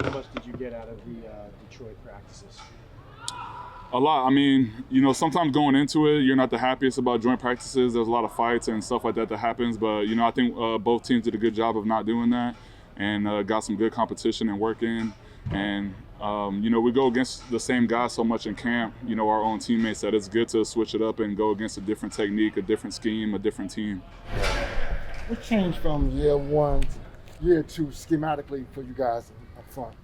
How much did you get out of the Detroit practices? A lot. I mean, sometimes going into it, you're not the happiest about joint practices. There's a lot of fights and stuff like that happens. But, I think both teams did a good job of not doing that and got some good competition and work in. And, we go against the same guys so much in camp, our own teammates, that it's good to switch it up and go against a different technique, a different scheme, a different team. What changed from year one to year two schematically for you guys up front?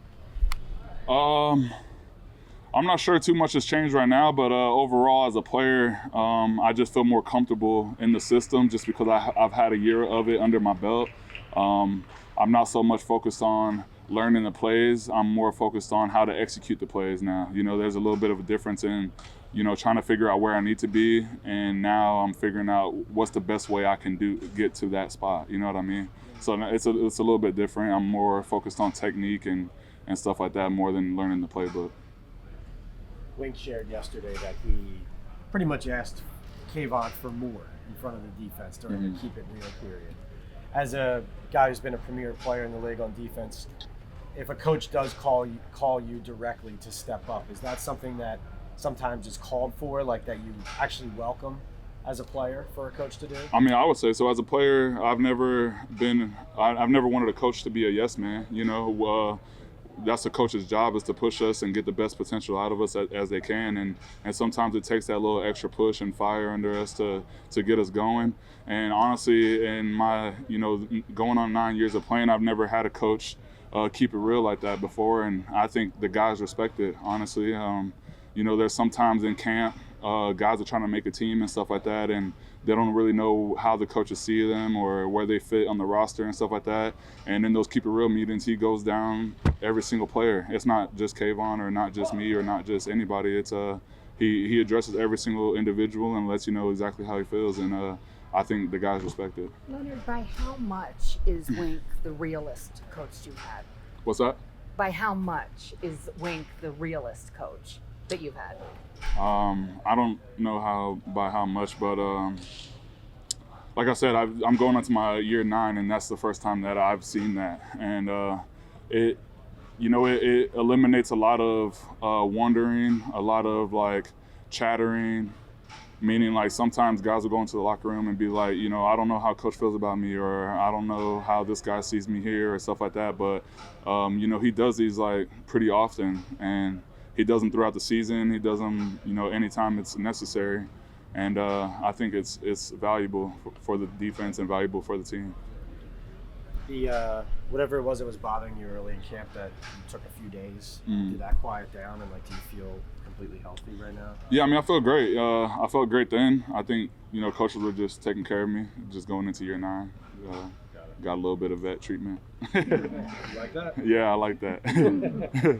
I'm not sure too much has changed right now, but overall as a player, I just feel more comfortable in the system just because I've had a year of it under my belt. I'm not so much focused on learning the plays. I'm more focused on how to execute the plays now. There's a little bit of a difference in, trying to figure out where I need to be, and now I'm figuring out what's the best way I can get to that spot. You know what I mean? So it's a little bit different. I'm more focused on technique and stuff like that more than learning the playbook. Wink shared yesterday that he pretty much asked Kayvon for more in front of the defense during the keep it real period. As a guy who's been a premier player in the league on defense, if a coach does call you directly to step up, is that something that sometimes is called for, like that you actually welcome as a player for a coach to do? I mean, I would say so. As a player, I've never wanted a coach to be a yes man. That's the coach's job, is to push us and get the best potential out of us as they can, and sometimes it takes that little extra push and fire under us to get us going. And honestly, in my going on 9 years of playing, I've never had a coach keep it real like that before, and I think the guys respect it, honestly. There's sometimes in camp guys are trying to make a team and stuff like that, and they don't really know how the coaches see them or where they fit on the roster and stuff like that. And in those keep it real meetings, he goes down every single player. It's not just Kayvon or not just me or not just anybody. It's he addresses every single individual and lets you know exactly how he feels, and I think the guys respect it. Leonard, by how much is Wink the realest coach you've had? What's that? By how much is Wink the realest coach that you've had? I don't know by how much, but like I said, I'm going into my year 9, and that's the first time that I've seen that, and it eliminates a lot of wondering, a lot of chattering. Meaning, sometimes guys will go into the locker room and be like, I don't know how coach feels about me, or I don't know how this guy sees me here, or stuff like that. But, he does these pretty often, and he does them throughout the season. He does them, anytime it's necessary. And I think it's valuable for the defense and valuable for the team. The whatever it was that was bothering you early in camp that took a few days, did that quiet down, and do you feel completely healthy right now? Yeah, I mean, I feel great. I felt great then. I think coaches were just taking care of me, just going into year 9. Got a little bit of vet treatment. You like that? Yeah, I like that.